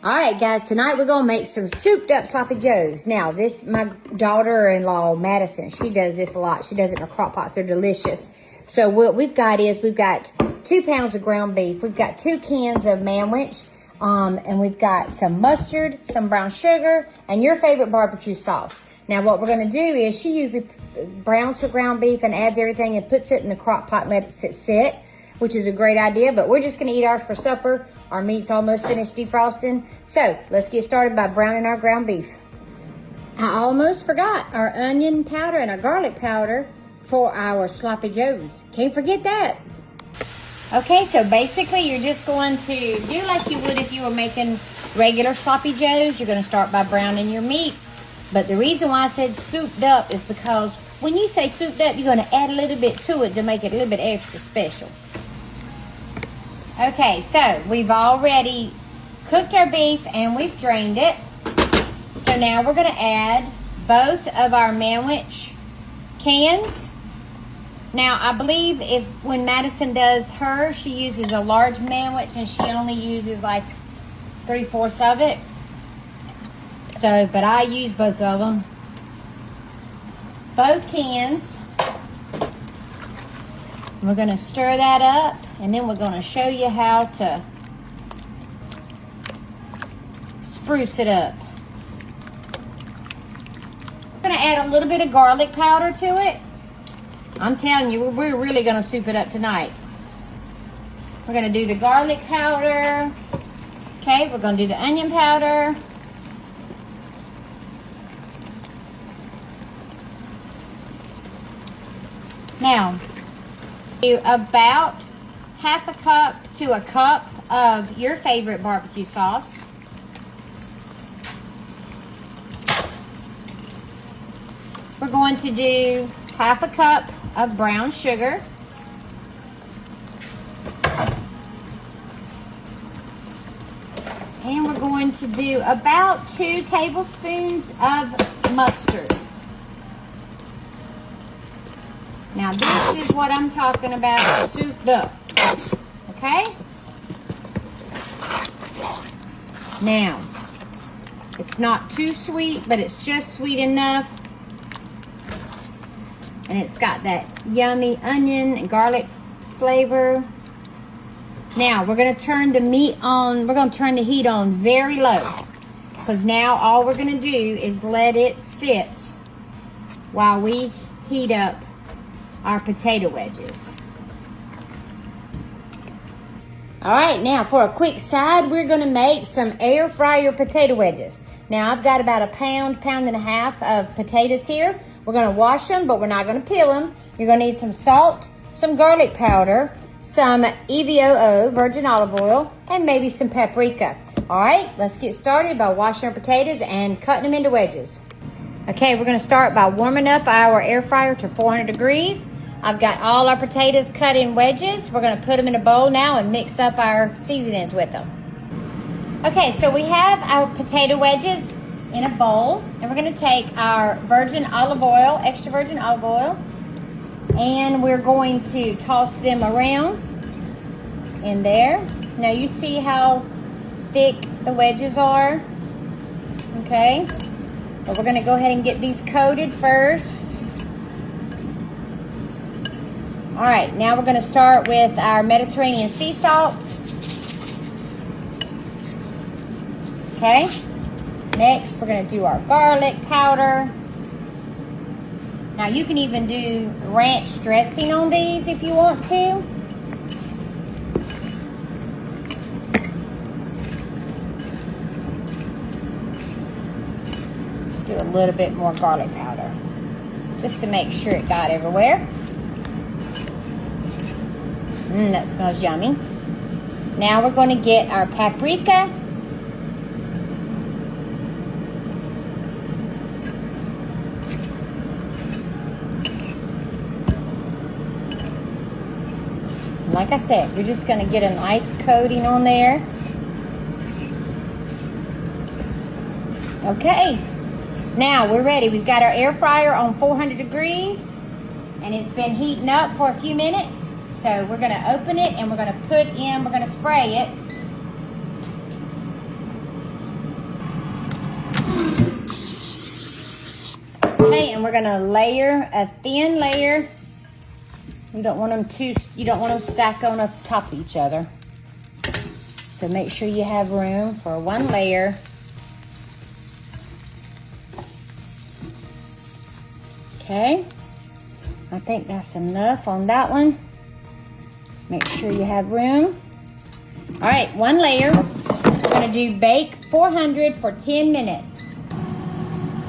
All right, guys, tonight we're going to make some souped up sloppy joes. Now, my daughter-in-law, Madison, she does this a lot. She does it in her crock pots. They're delicious. So what we've got 2 pounds of ground beef. We've got 2 cans of manwich. And we've got some mustard, some brown sugar, and your favorite barbecue sauce. Now, what we're going to do is she usually browns her ground beef and adds everything and puts it in the crock pot and lets it sit, which is a great idea. But we're just going to eat ours for supper. Our meat's almost finished defrosting. So let's get started by browning our ground beef. I almost forgot our onion powder and our garlic powder for our sloppy joes. Can't forget that. Okay, so basically you're just going to do like you would if you were making regular sloppy joes. You're going to start by browning your meat. But the reason why I said souped up is because when you say souped up, you're going to add a little bit to it to make it a little bit extra special. Okay, so we've already cooked our beef and we've drained it. So now we're going to add both of our manwich cans. Now, I believe when Madison does hers, she uses a large manwich and she only uses like 3/4 of it. So, but I use both of them. Both cans. We're going to stir that up, and then we're going to show you how to spruce it up. We're going to add a little bit of garlic powder to it. I'm telling you, we're really going to soup it up tonight. We're going to do the garlic powder. Okay, we're going to do the onion powder. Now, do about 1/2 cup to a cup of your favorite barbecue sauce. We're going to do 1/2 cup of brown sugar. And we're going to do about 2 tablespoons of mustard. Now this is what I'm talking about, souped up, okay? Now, it's not too sweet, but it's just sweet enough. And it's got that yummy onion and garlic flavor. Now, we're going to turn the meat on, we're going to turn the heat on very low. Because now all we're going to do is let it sit while we heat up our potato wedges. All right, now for a quick side, we're going to make some air fryer potato wedges. Now, I've got about a pound and a half of potatoes here. We're going to wash them, but we're not going to peel them. You're going to need some salt, some garlic powder, some EVOO, virgin olive oil, and maybe some paprika. All right, let's get started by washing our potatoes and cutting them into wedges. Okay, we're going to start by warming up our air fryer to 400 degrees. I've got all our potatoes cut in wedges. We're going to put them in a bowl now and mix up our seasonings with them. Okay, so we have our potato wedges in a bowl, and we're going to take our virgin olive oil, extra virgin olive oil, and we're going to toss them around in there. Now you see how thick the wedges are, okay? But we're going to go ahead and get these coated first. All right, now we're going to start with our Mediterranean sea salt. Okay. Next, we're going to do our garlic powder. Now, you can even do ranch dressing on these if you want to. Let's do a little bit more garlic powder, just to make sure it got everywhere. That smells yummy. Now we're going to get our paprika. Like I said, we're just going to get a nice coating on there. Okay. Now we're ready. We've got our air fryer on 400 degrees and it's been heating up for a few minutes. So we're going to open it and we're going to spray it Okay, and we're gonna layer a thin layer. You don't want them stacked on top of each other. So make sure you have room for one layer. Okay, I think that's enough on that one. Make sure you have room. All right, one layer. We're gonna do bake 400 for 10 minutes.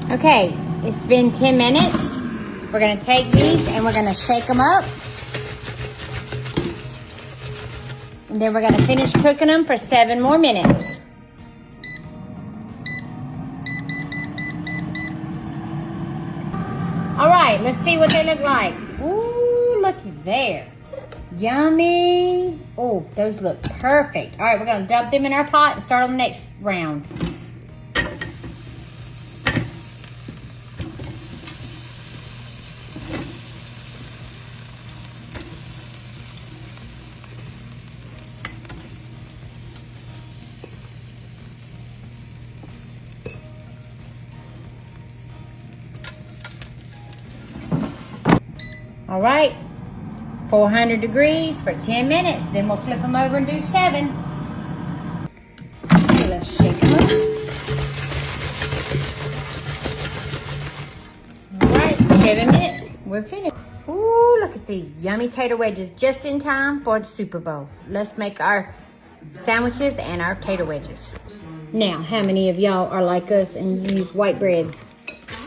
Okay, it's been 10 minutes. We're gonna take these and we're gonna shake them up. And then we're gonna finish cooking them for 7 more minutes. All right, let's see what they look like. Ooh, looky there. Yummy. Oh, those look perfect. All right, we're gonna dump them in our pot and start on the next round. All right, 400 degrees for 10 minutes. Then we'll flip them over and do 7. Okay, let's shake them up. All right, 7 minutes. We're finished. Ooh, look at these yummy tater wedges just in time for the Super Bowl. Let's make our sandwiches and our tater wedges. Now, how many of y'all are like us and use white bread?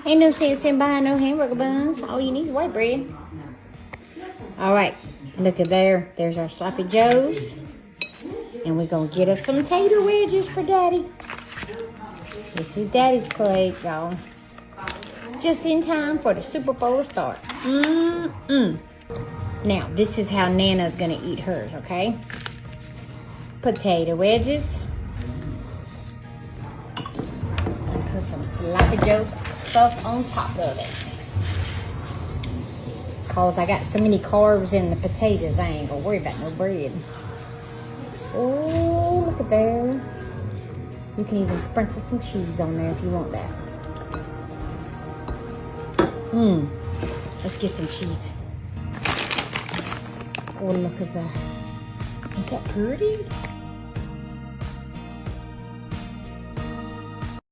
Ain't no sense in buying no hamburger buns. All you need is white bread. All right, look at there. There's our sloppy joes. And we're gonna get us some tater wedges for Daddy. This is Daddy's plate, y'all. Just in time for the Super Bowl to start. Now, this is how Nana's gonna eat hers, okay? Potato wedges. And put some sloppy joes stuff on top of it. Cause I got so many carbs in the potatoes, I ain't gonna worry about no bread. Oh, look at there. You can even sprinkle some cheese on there if you want that. Let's get some cheese. Oh, look at that. Ain't that pretty?